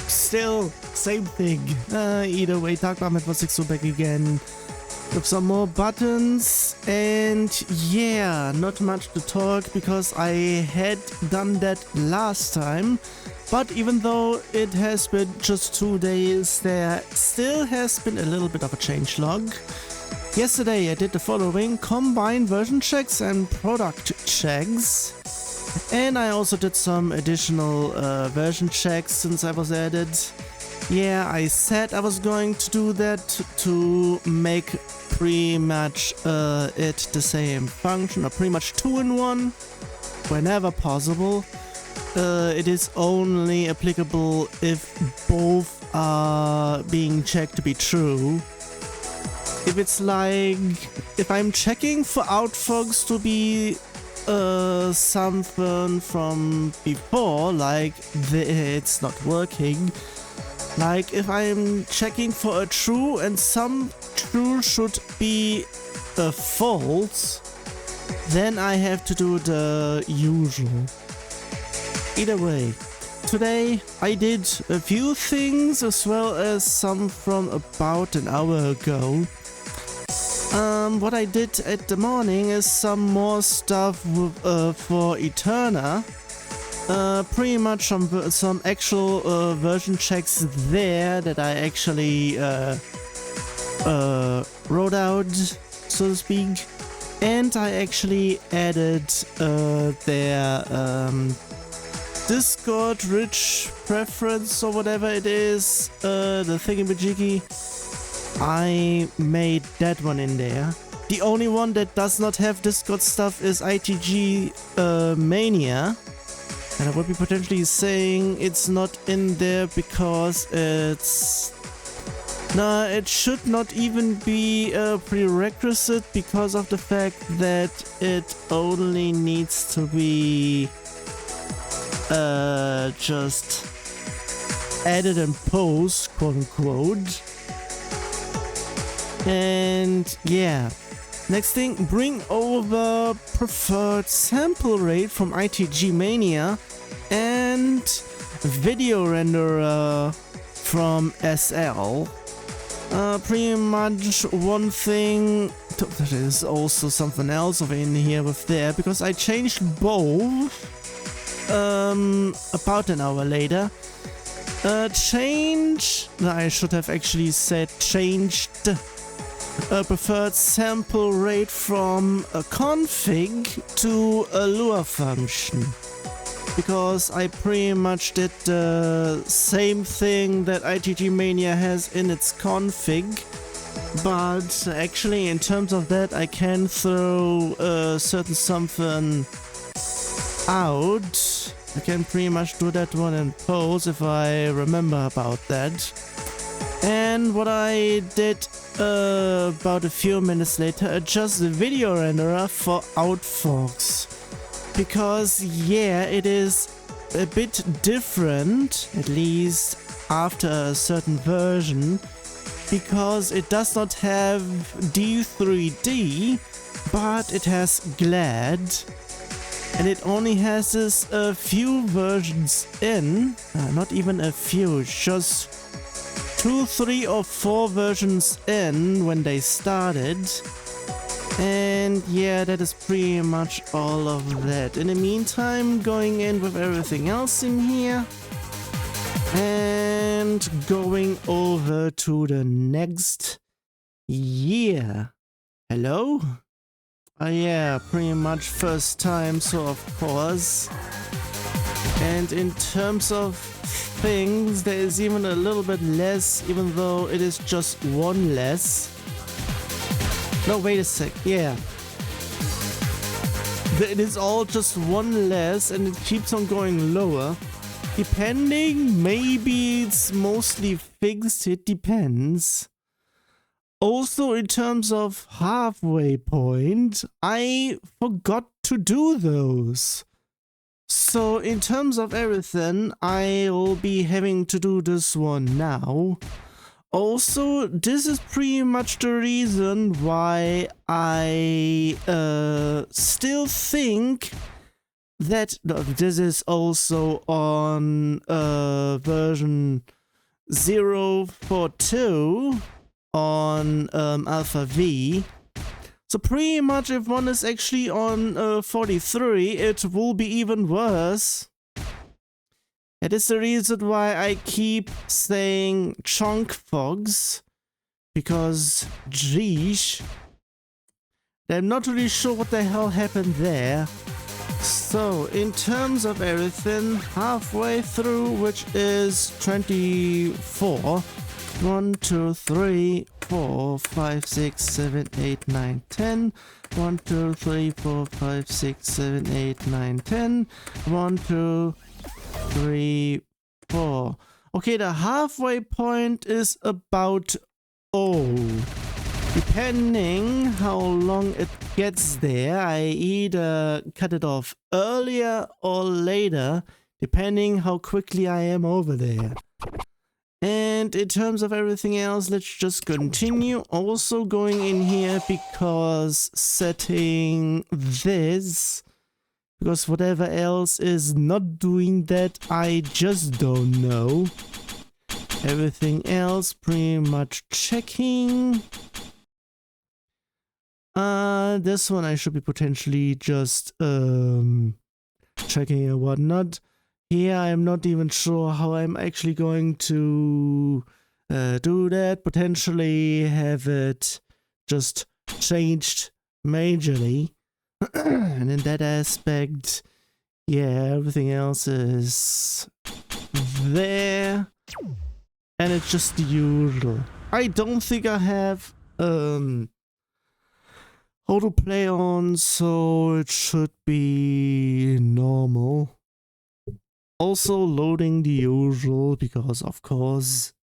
Still, same thing. Either way, Darkman was 6 back again with some more buttons, and yeah, not much to talk because I had done that last time. But even though it has been just 2 days, there still has been a little bit of a changelog. Yesterday I did the following: combine version checks and product checks. And I also did some additional version checks since I was added. Yeah, I said I was going to do that to make pretty much it the same function, or pretty much 2 in 1 whenever possible. It is only applicable if both are being checked to be true. If it's like, if I'm checking for outfogs to be something from before, like it's not working, like if I'm checking for a true and some true should be a false, then I have to do the usual. Either way, today I did a few things as well as some from about an hour ago. What I did at the morning is some more stuff with, for Eterna. Pretty much some actual version checks there that I actually wrote out, so to speak. And I actually added their Discord rich preference or whatever it is, the thingamajiggy. I made that one in there. The only one that does not have Discord stuff is ITG Mania. And I would be potentially saying it's not in there because it's... Nah, it should not even be a prerequisite because of the fact that it only needs to be just added in post, quote unquote. And yeah, next thing, bring over preferred sample rate from ITG Mania and video renderer from SL. Pretty much one thing, there is also something else over in here with there, because I changed both about an hour later. I should have actually said changed preferred sample rate from a config to a Lua function, because I pretty much did the same thing that ITG Mania has in its config, but actually in terms of that I can throw a certain something out. I can pretty much do that one in post if I remember about that. And what I did about a few minutes later, adjust the video renderer for outfogs. Because yeah, it is a bit different, at least after a certain version, because it does not have D3D, but it has GLAD. And it only has this a few versions in, not even a few, just 2, 3 or 4 versions in when they started. And yeah, that is pretty much all of that. In the meantime, going in with everything else in here and going over to the next year. Hello? Yeah, pretty much first time, so of course. And in terms of things, there is even a little bit less, even though it is just one less. No, wait a sec, yeah. It is all just one less and it keeps on going lower. Depending, maybe it's mostly fixed, it depends. Also, in terms of halfway point, I forgot to do those. So in terms of everything, I'll be having to do this one now. Also, this is pretty much the reason why I still think that this is also on version 042 on alpha V. So pretty much if one is actually on 43, it will be even worse. That is the reason why I keep saying chunk fogs, because geesh, I'm not really sure what the hell happened there. So in terms of everything, halfway through, which is 24, 1, 2, 3, 4, 5, 6, 7, 8, 9, 10. 1, 2, 3, 4, 5, 6, 7, 8, 9, 10. 1, 2, 3, 4. Okay, the halfway point is about depending how long it gets there, I either cut it off earlier or later, depending how quickly I am over there. And in terms of everything else, let's just continue. Also going in here because setting this, because whatever else is not doing that, I just don't know. Everything else pretty much checking. This one I should be potentially just checking and whatnot. Here I'm not even sure how I'm actually going to do that. Potentially have it just changed majorly. And in that aspect, yeah, everything else is there. And it's just the usual. I don't think I have auto play on, so it should be normal. Also loading the usual, because of course.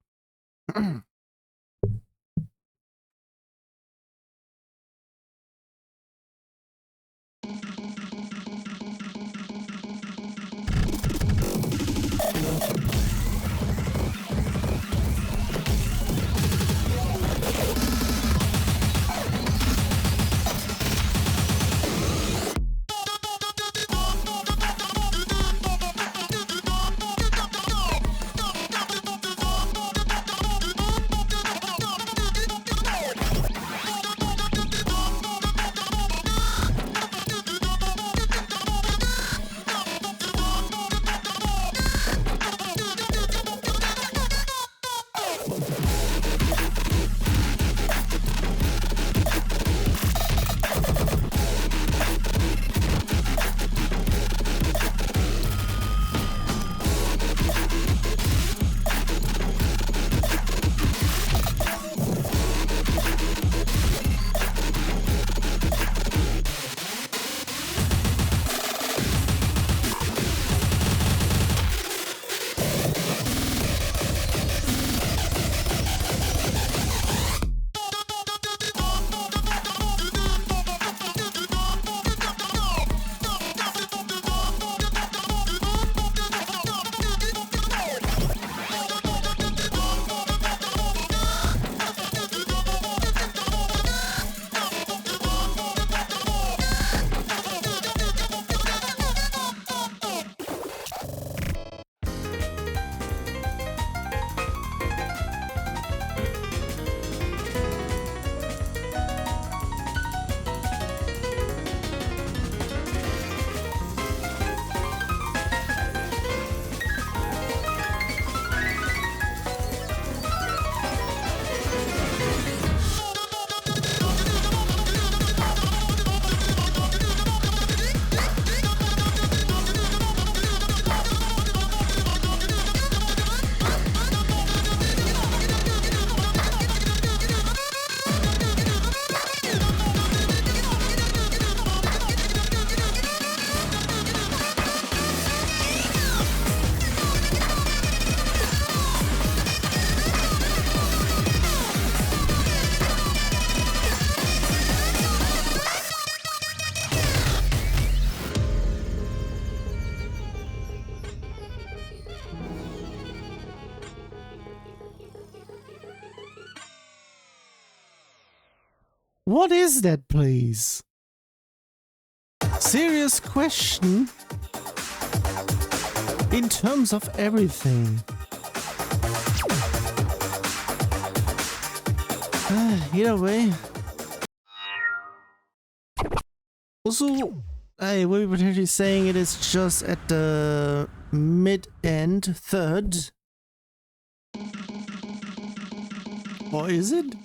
What is that, please? Serious question. In terms of everything. Either way. Also, I will be potentially saying it is just at the mid-end third. Or is it?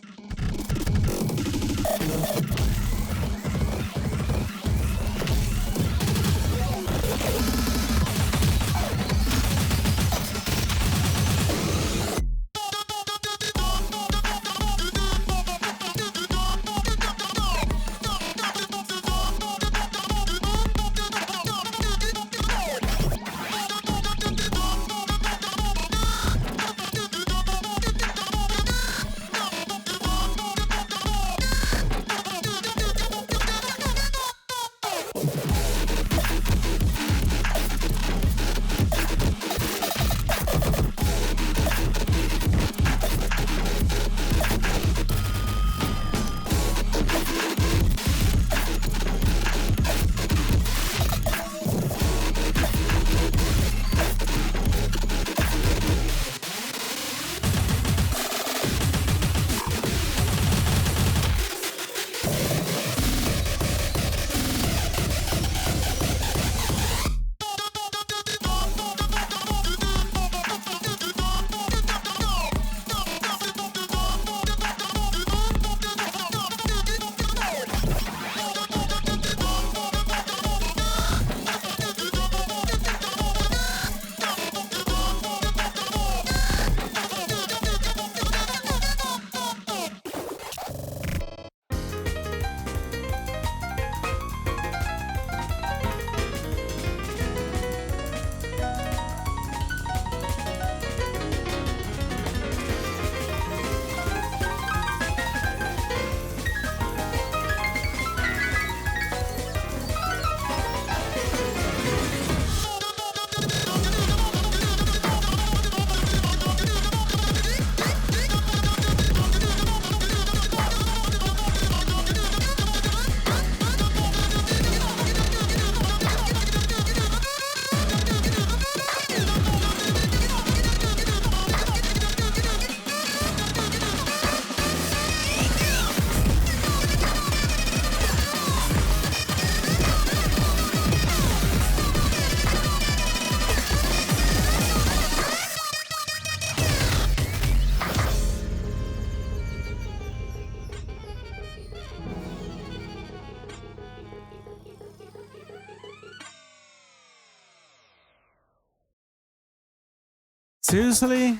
Seriously?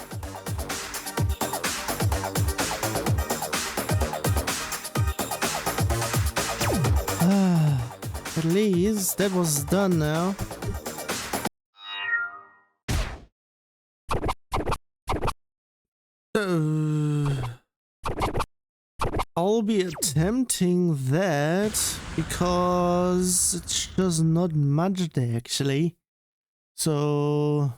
At least that was done now. I'll be attempting that because it's just not much there actually. So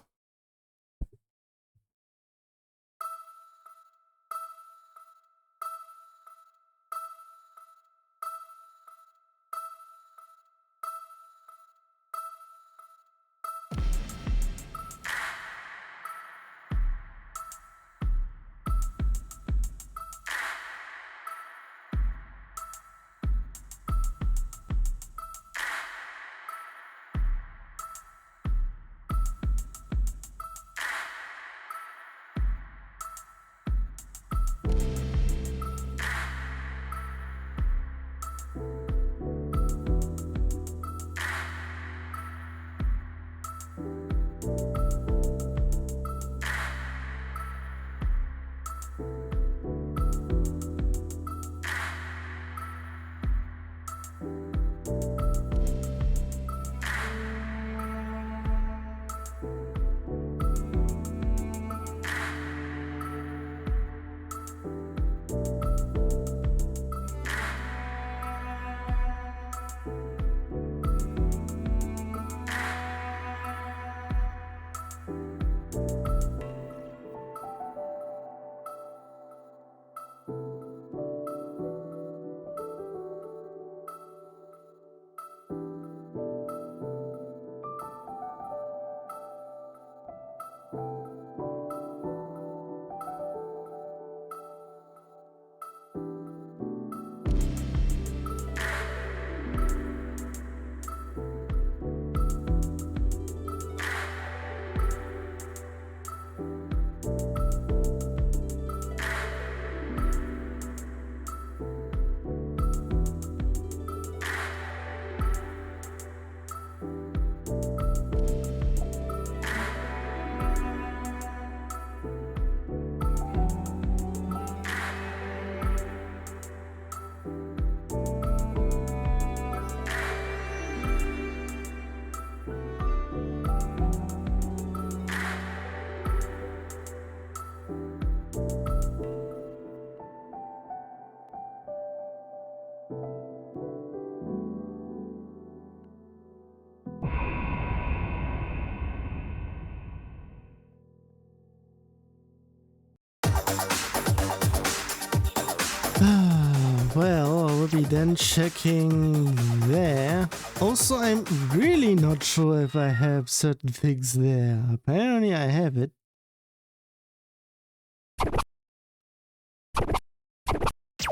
Well, I will be then checking there. Also, I'm really not sure if I have certain things there. Apparently I have it.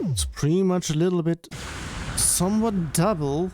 It's pretty much a little bit somewhat double.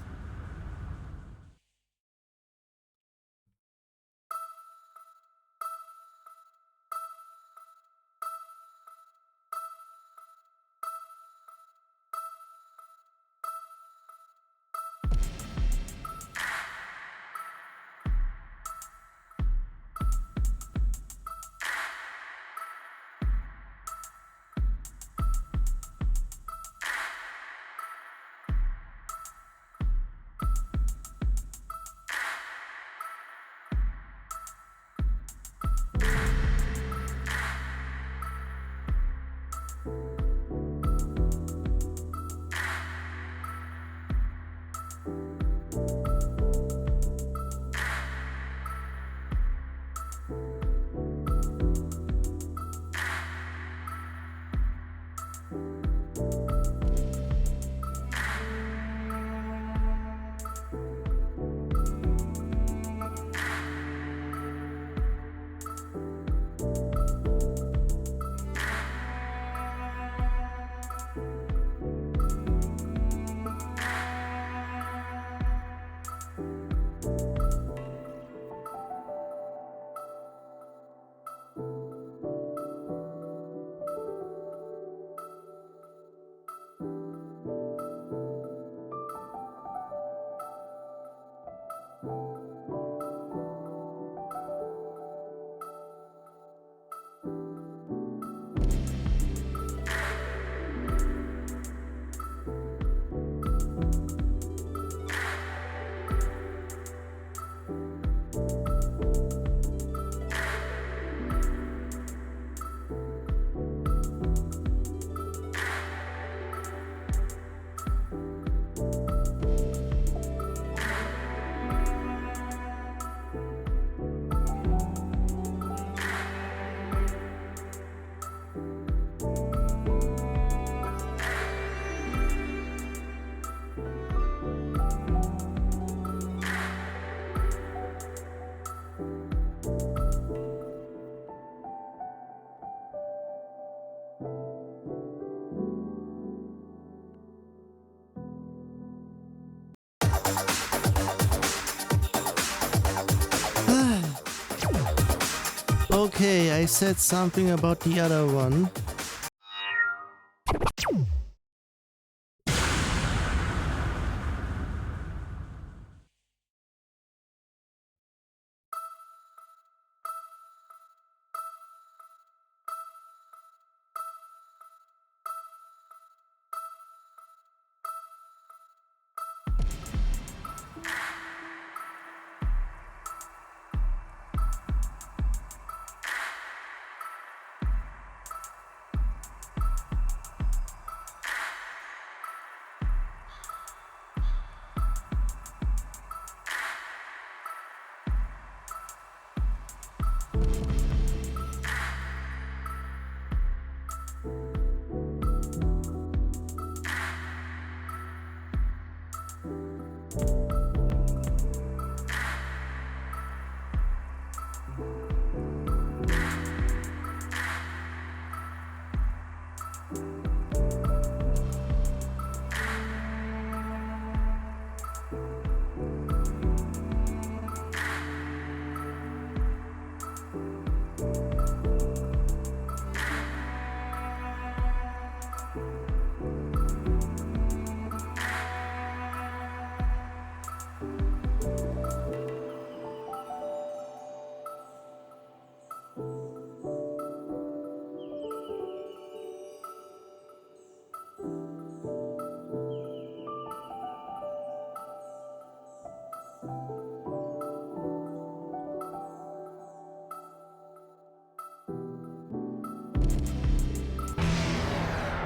Okay, I said something about the other one.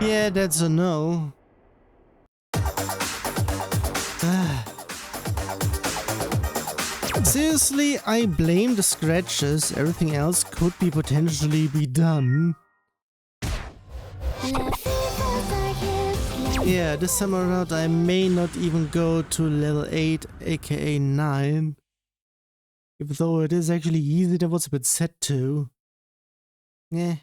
Yeah, that's a no. Seriously, I blame the scratches. Everything else could be potentially be done. La fille pense à Yeah, this time around I may not even go to level 8, aka 9. Even though it is actually easy, that was a bit set to. Yeah.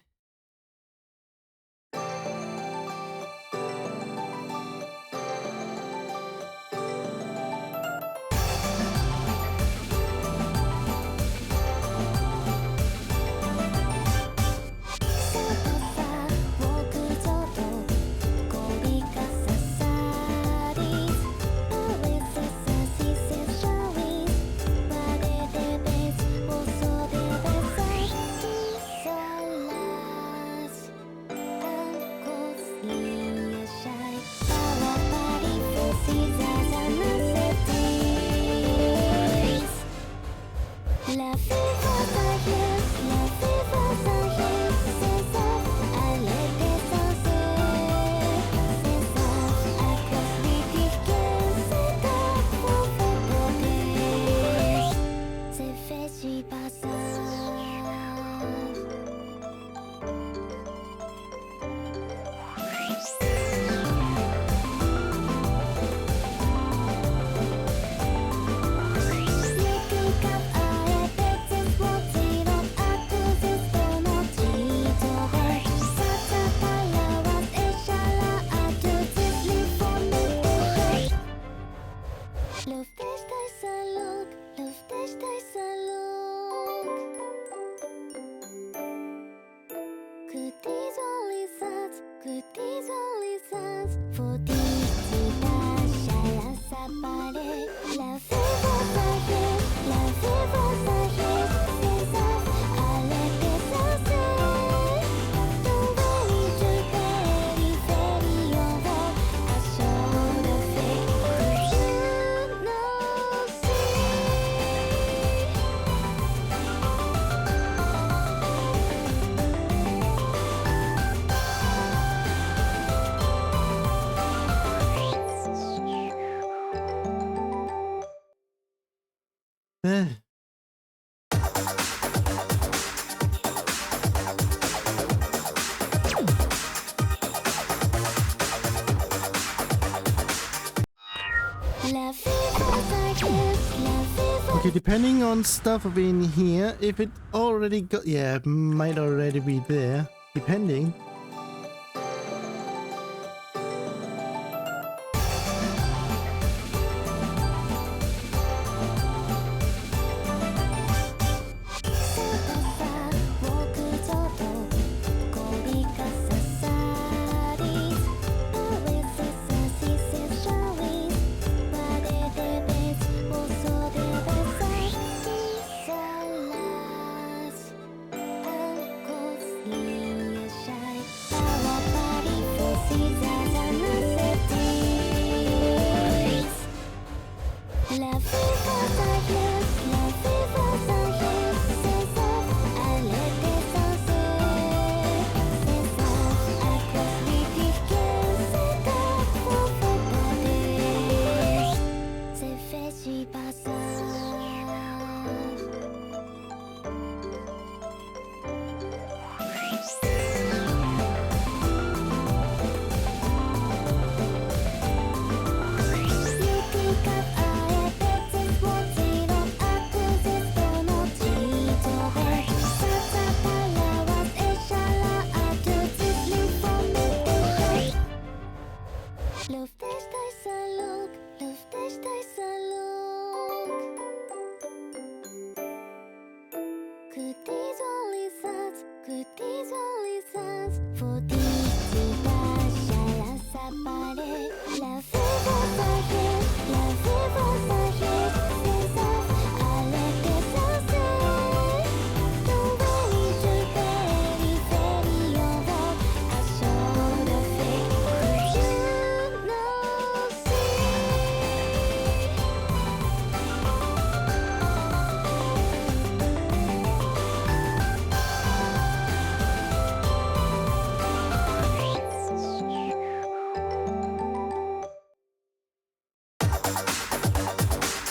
Okay, depending on stuff in here, if it already got, yeah, it might already be there, depending.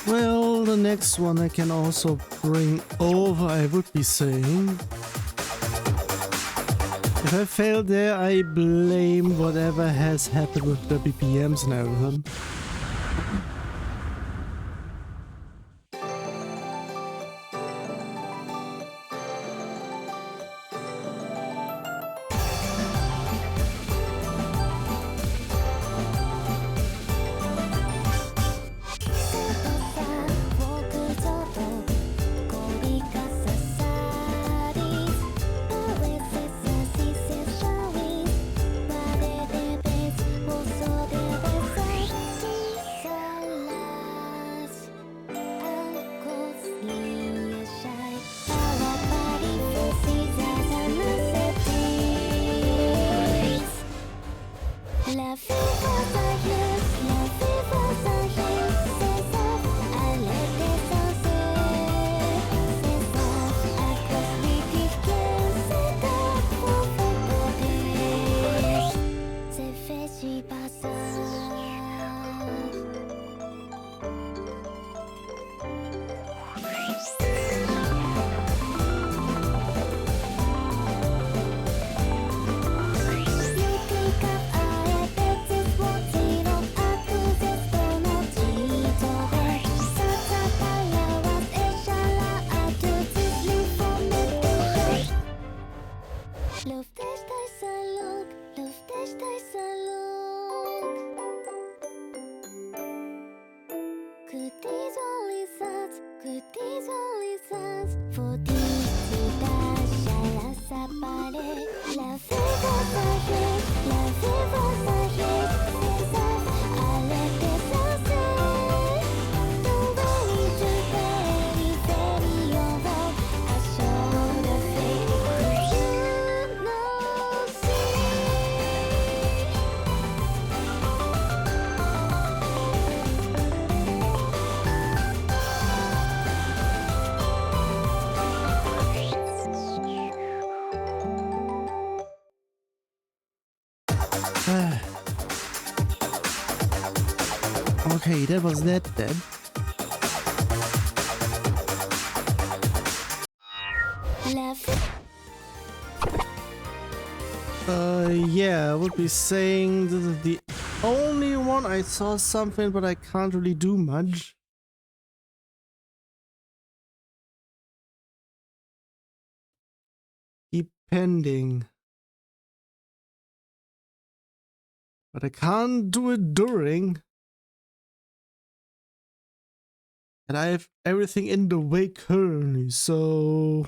Well, the next one I can also bring over, I would be saying. If I fail there, I blame whatever has happened with the BPMs and everything. Okay, that was that then. Yeah, I would be saying this is the only one I saw something, but I can't really do much. Depending. But I can't do it during. And I have everything in the way currently, so...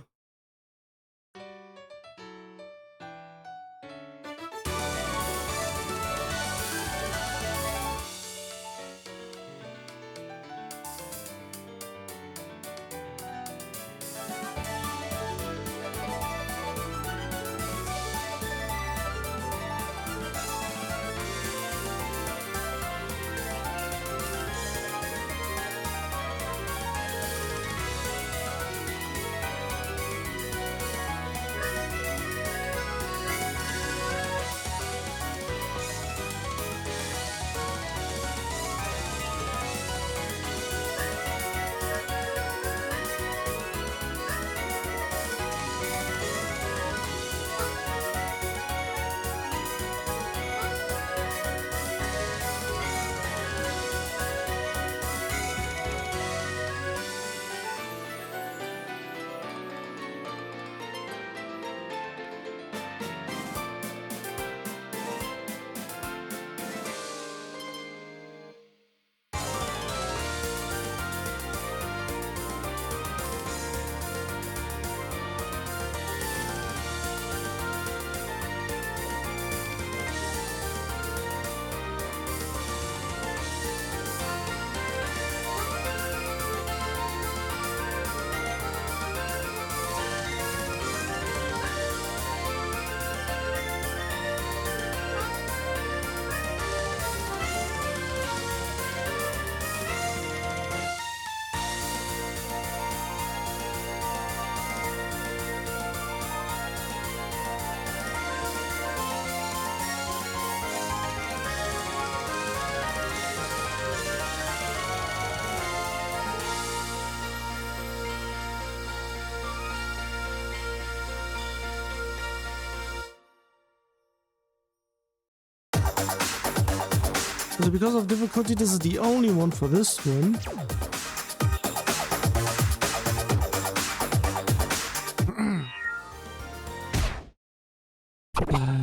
So because of difficulty, this is the only one for this one.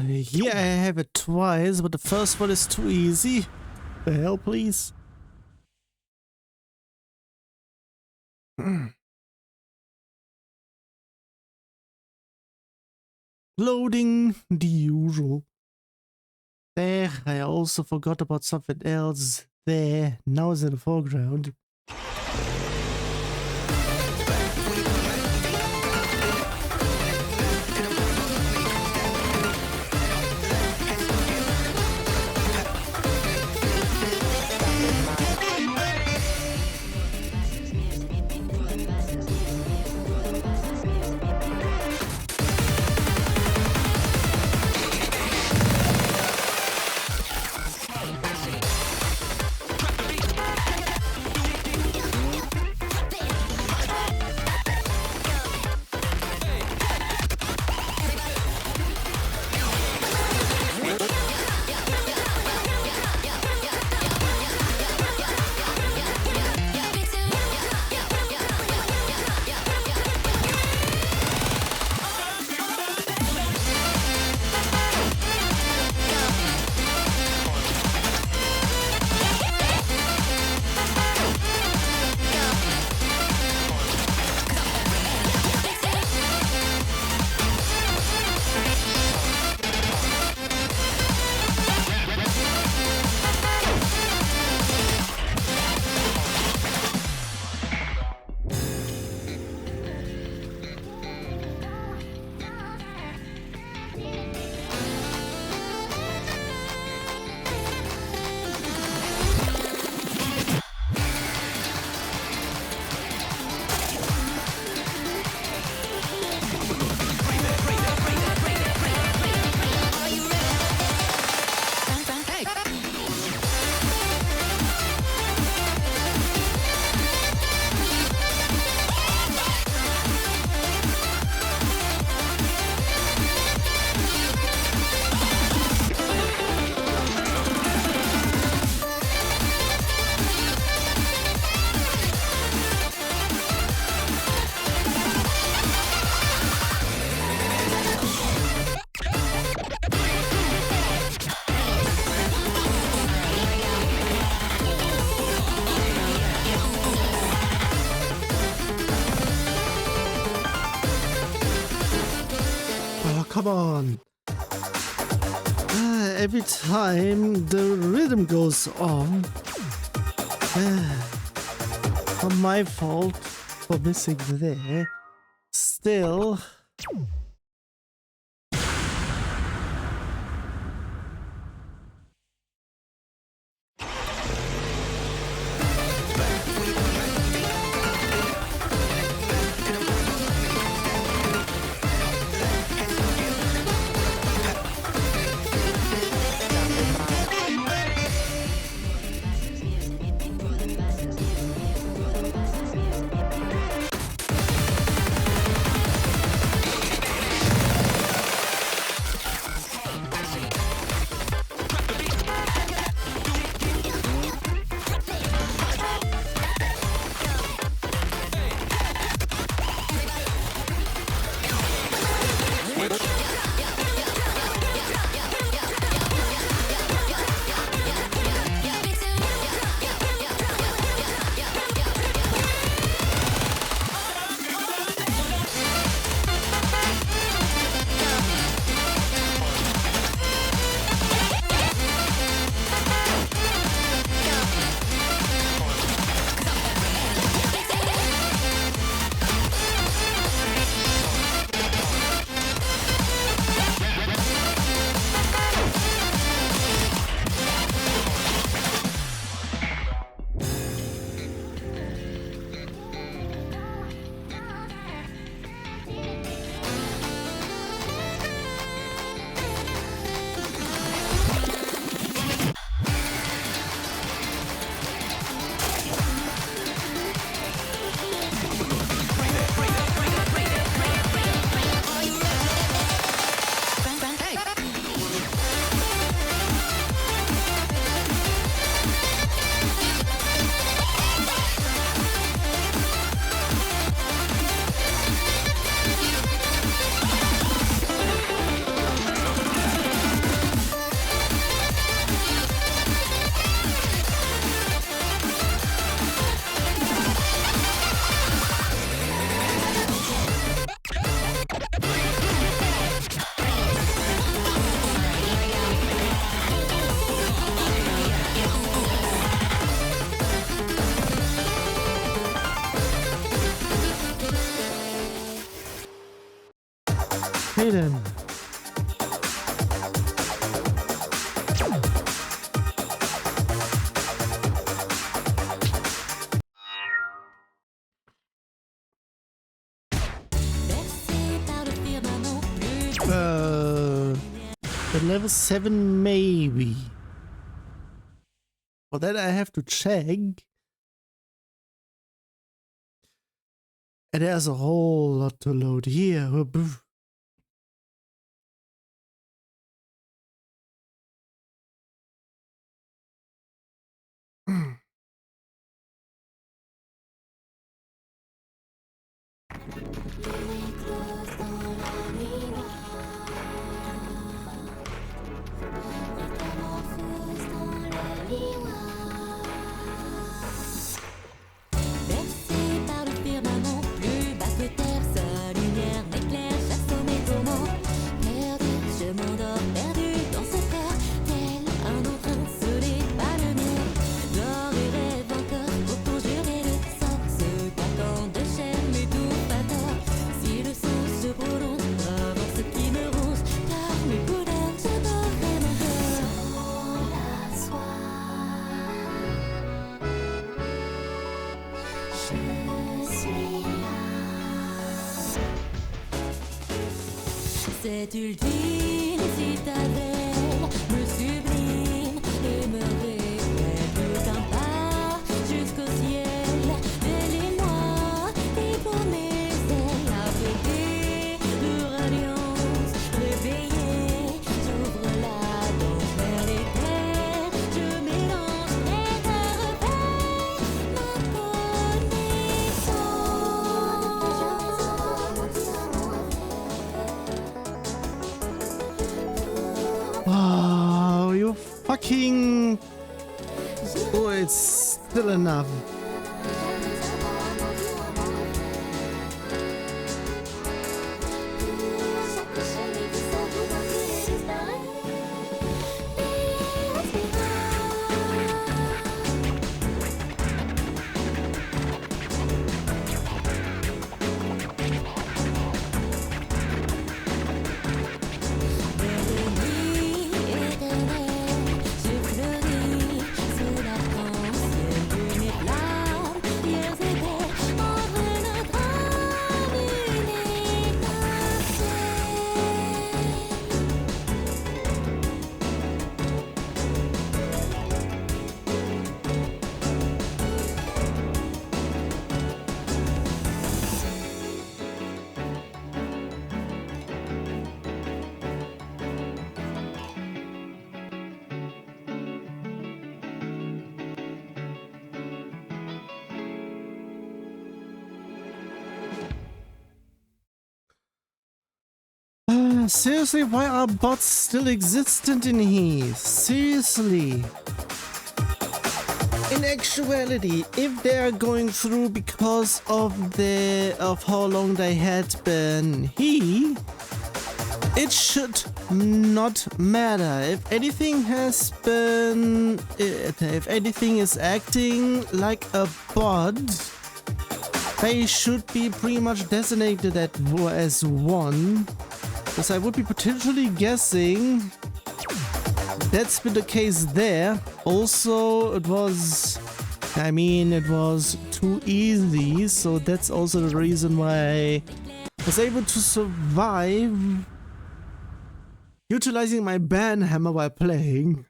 Here I have it twice, but the first one is too easy. The hell, please. Loading the usual. There, I also forgot about something else. There, now it's in the foreground. Come on. Every time the rhythm goes on. Not my fault for missing there. Still. Okay then. At level 7 maybe. For that I have to check. And there's a whole lot to load here. Cette ultime citadelle me sublime et me révèle tout un pas jusqu'au ciel. Elle et moi, et pour mes ailes, affectées de radiance, réveillée, j'ouvre la danse vers les terres, je mélange et je réveille ma connaissance. Wow, you fucking... Oh, it's still enough. Seriously, why are bots still existent in here? Seriously. In actuality, if they are going through because of how long they had been here, it should not matter. If anything has been, if anything is acting like a bot, they should be pretty much designated as one. Because I would be potentially guessing that's been the case there. Also, it was too easy, so that's also the reason why I was able to survive utilizing my ban hammer while playing.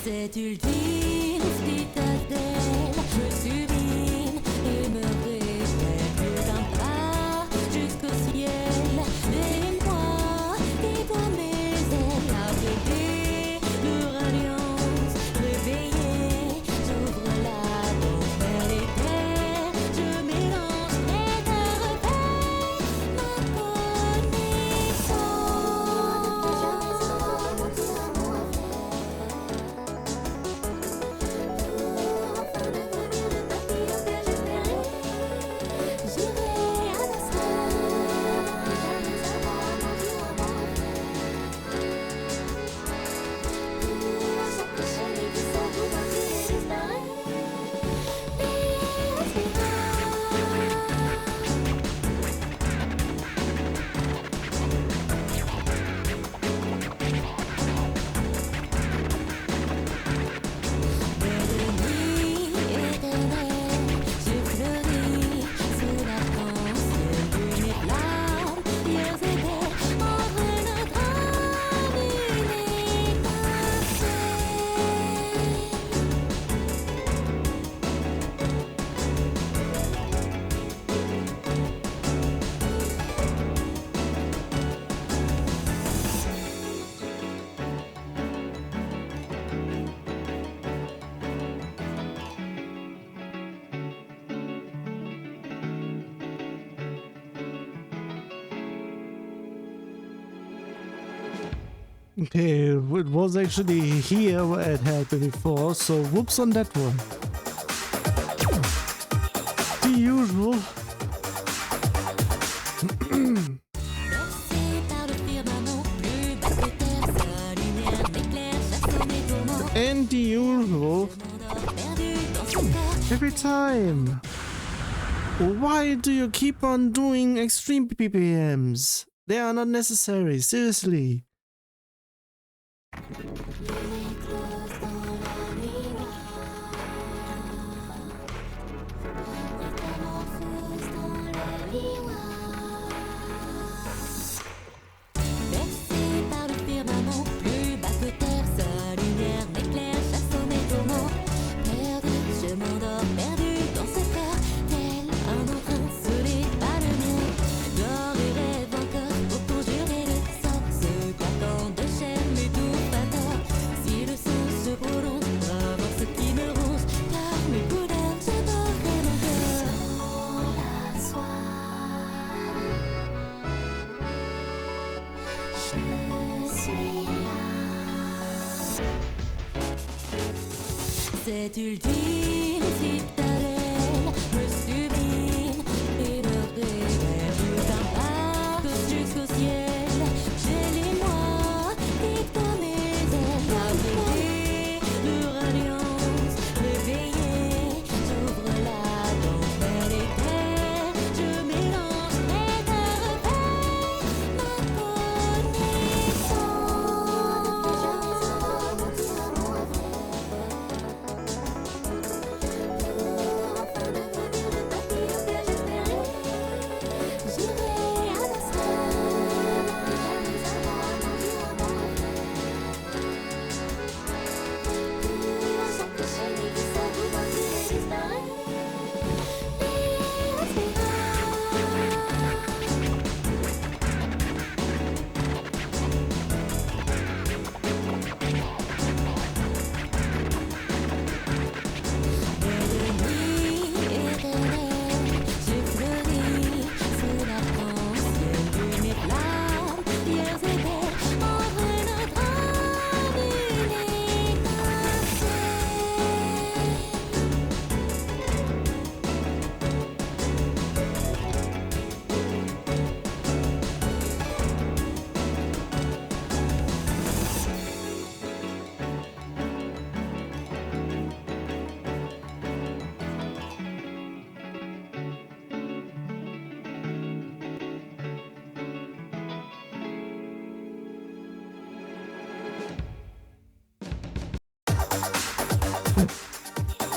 Cette ultime citadelle me sublime et me Okay, it was actually here where it had been before, so whoops on that one. The usual. And the usual. Every time. Why do you keep on doing extreme BPMs? They are not necessary, seriously. Cette ultime citadelle me sublime et me révèle un pas jusqu'au ciel. J'ai les mois et dans mes ailes abrégées de radiance, réveillée, j'ouvre la dentelle éclair, je mélange mes réveils, ma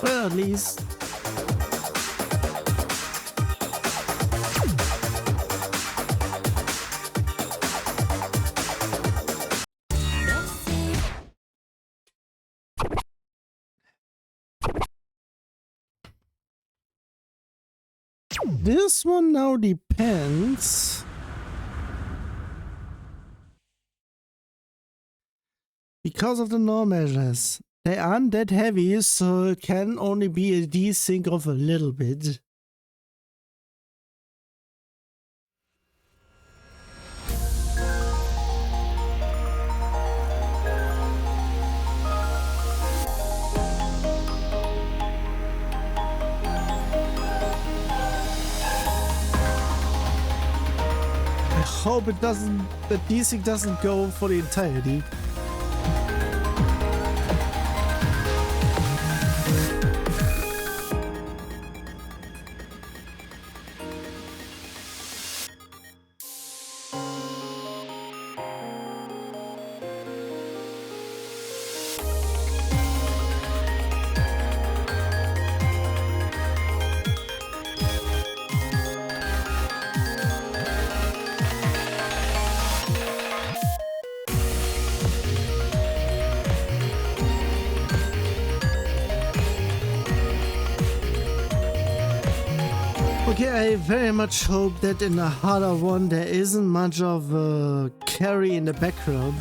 Well, at least. This one now depends. Because of the norm measures. They aren't that heavy, so it can only be a desync of a little bit. I hope it doesn't, the desync doesn't go for the entirety. Okay, I very much hope that in the harder one there isn't much of a carry in the background.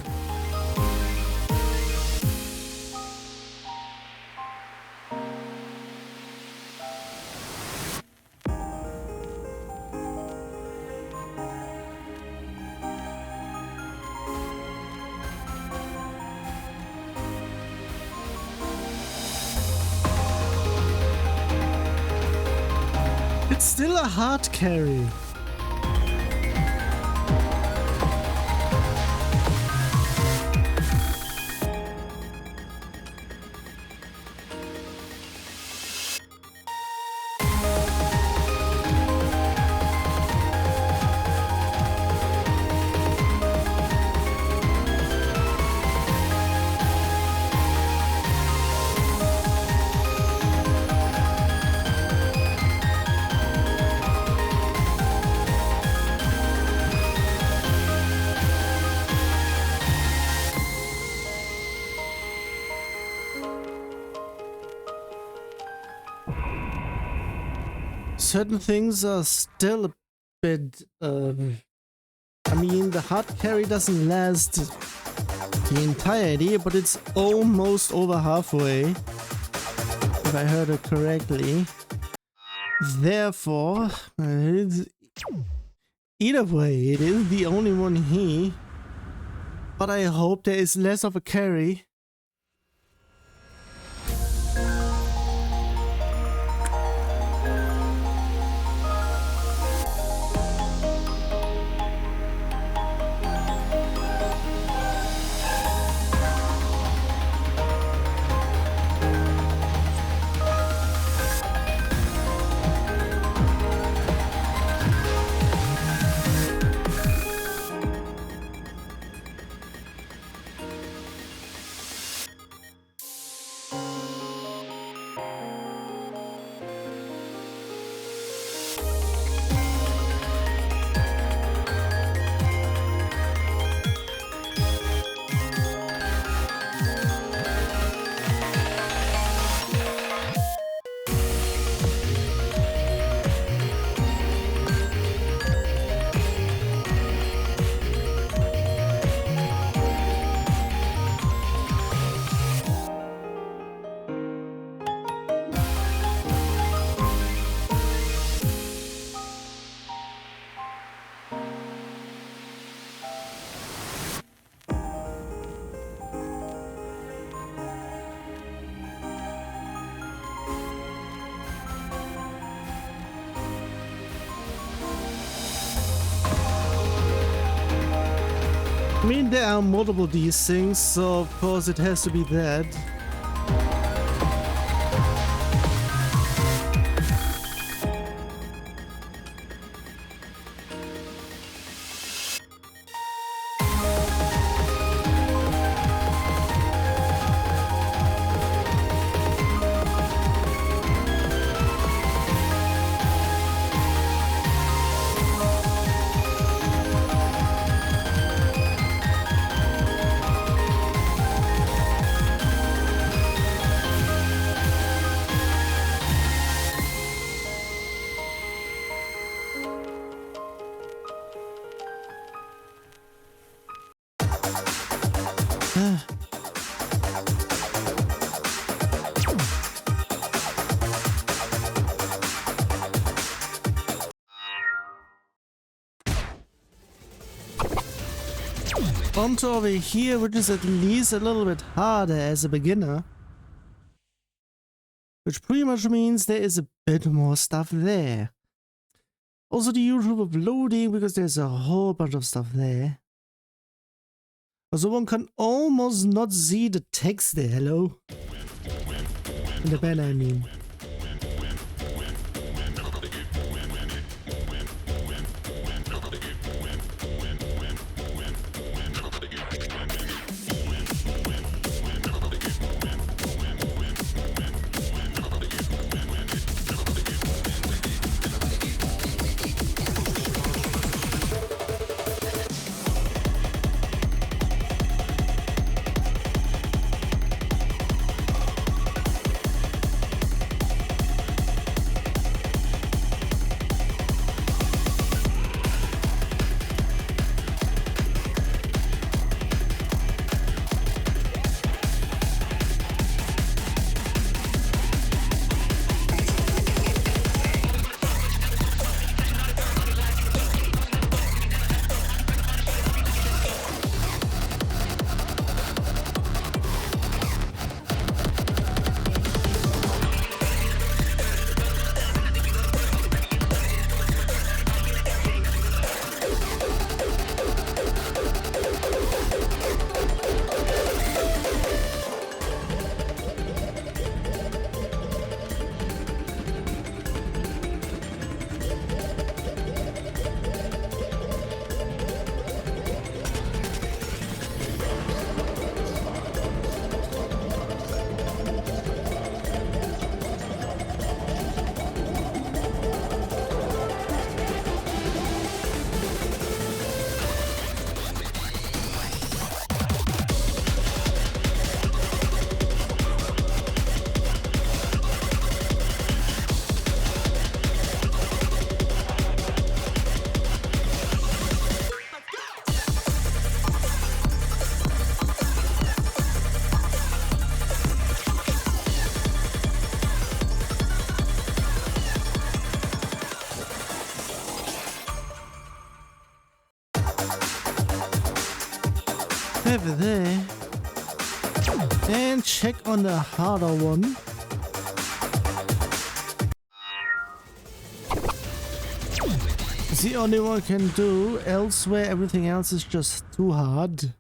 It's still a hard carry. Certain things are still a bit, I mean, the hard carry doesn't last the entirety, but it's almost over halfway, if I heard it correctly. Therefore, either way, it is the only one here, but I hope there is less of a carry. I mean, there are multiple these things, so of course it has to be that. Onto over here, which is at least a little bit harder as a beginner. Which pretty much means there is a bit more stuff there. Also the usual of loading, because there's a whole bunch of stuff there. Also one can almost not see the text there, hello? In the banner, I mean. Over there. And check on the harder one. It's the only one I can do. Elsewhere, everything else is just too hard.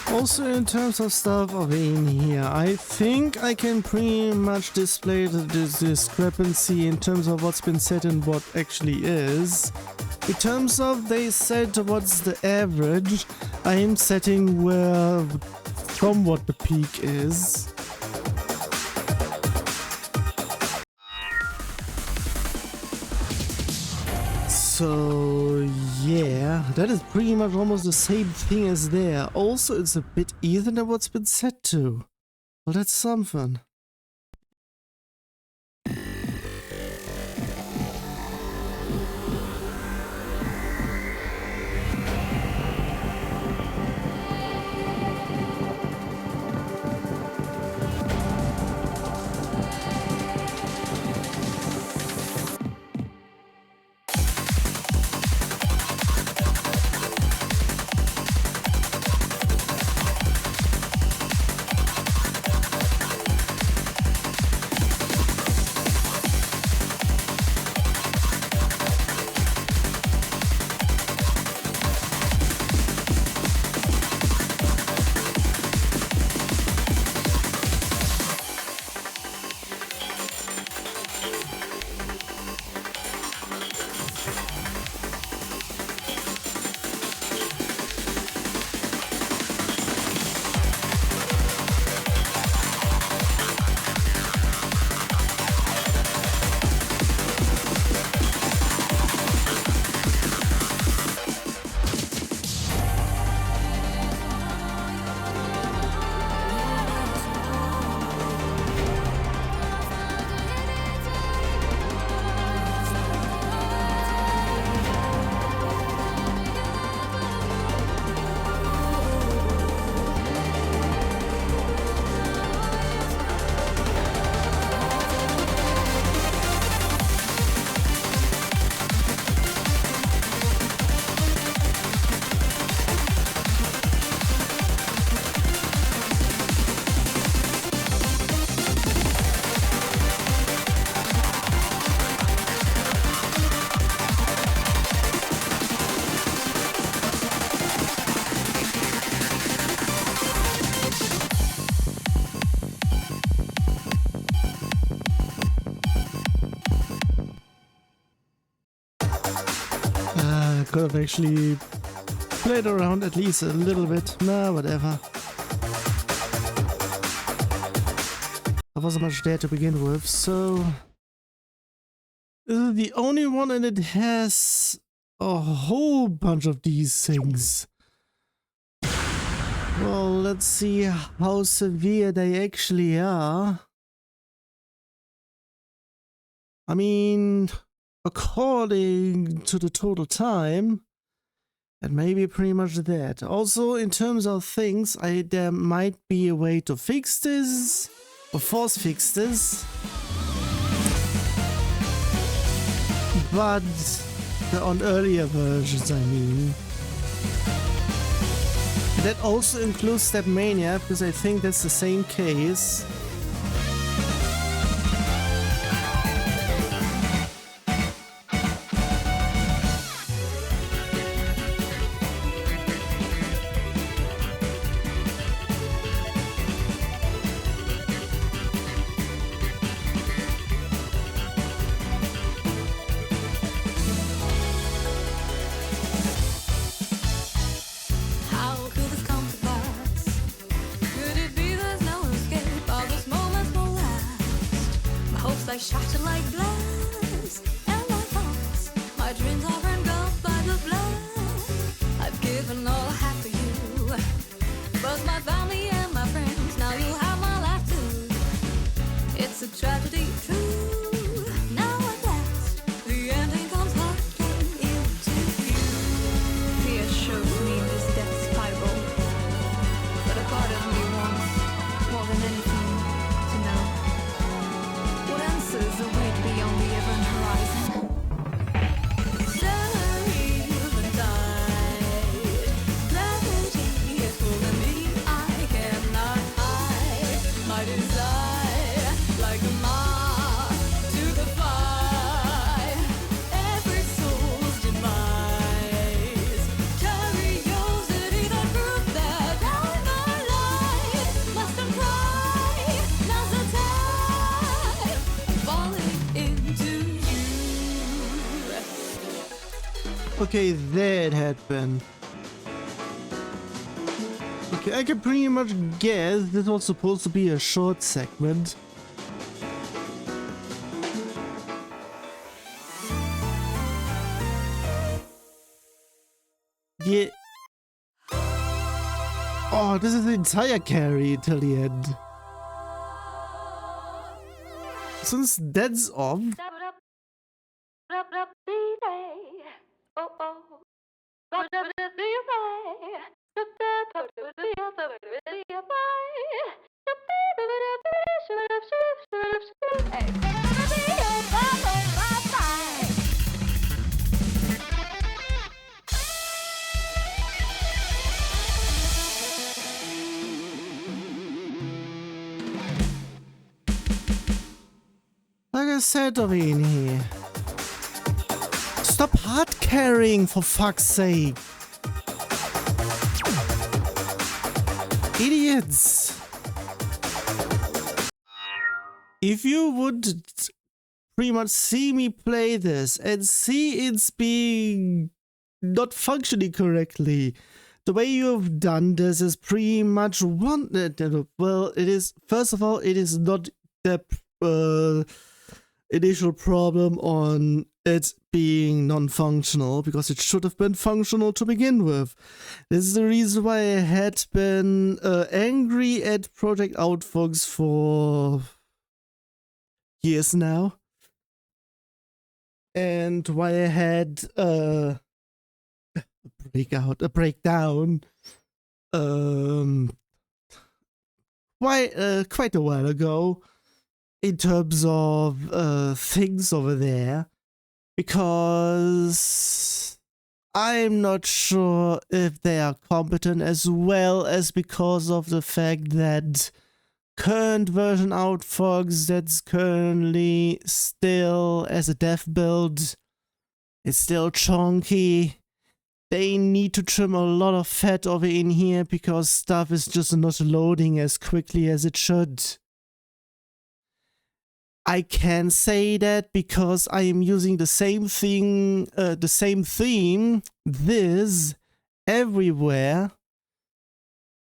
Also, in terms of stuff of in here, I think I can pretty much display the discrepancy in terms of what's been set and what actually is. In terms of they said what's the average, I am setting where from what the peak is. So yeah, that is pretty much almost the same thing as there. Also, it's a bit even than what's been set to. Well, that's something. Could have actually played around at least a little bit. Nah, whatever. There wasn't much there to begin with, so this is the only one, and it has a whole bunch of these things. Well, let's see how severe they actually are. I mean, according to the total time, that may be pretty much that. Also, in terms of things, there might be a way to fix this, or force fix this. But on earlier versions, I mean. That also includes Step Mania, because I think that's the same case. Shattered like glass, and my thoughts, my dreams are engulfed by the blast. I've given all I have for you, but my family and my friends, now you have my life too. It's a tragedy, true. Now at last, the ending comes knocking into view. Fear shows me this death's spiral, but a part of me wants more than anything to know. What answers await beyond the event horizon? Eventide, tragedy is pulling me. I cannot hide my desire like a Okay, there it had been. Okay, I can pretty much guess this was supposed to be a short segment. Yeah. Oh, this is the entire carry till the end. Since that's off. Like I said, over in here. Stop hard carrying, for fuck's sake. Idiots. If you would pretty much see me play this and see it's being not functioning correctly, the way you have done this is pretty much one. Well, it is, first of all, it is not the initial problem on it being non-functional, because it should have been functional to begin with. This is the reason why I had been angry at Project Outfox for years now, and why I had a breakdown quite a while ago in terms of things over there, because I'm not sure if they are competent, as well as because of the fact that current version Outfox that's currently still as a dev build is still chunky. They need to trim a lot of fat over in here because stuff is just not loading as quickly as it should. I can say that because I am using the same thing, the same theme, this, everywhere.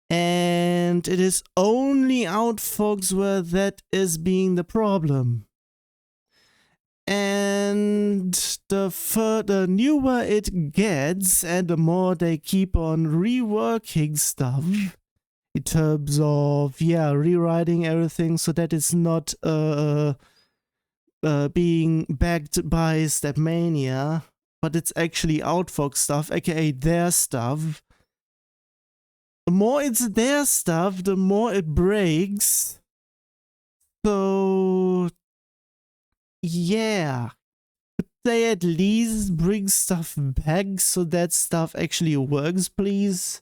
And it is only Outfox where that is being the problem. And the newer it gets, and the more they keep on reworking stuff, in terms of, yeah, rewriting everything so that it's not being backed by Stepmania, but it's actually Outfox stuff, aka their stuff. The more it's their stuff, the more it breaks. So, yeah. Could they at least bring stuff back so that stuff actually works, please?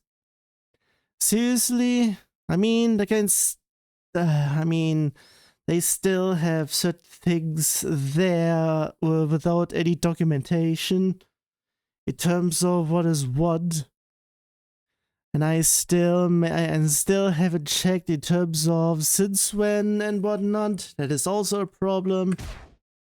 Seriously? I mean, they still have certain things there without any documentation in terms of what is what. And I still haven't checked in terms of since when and whatnot. That is also a problem.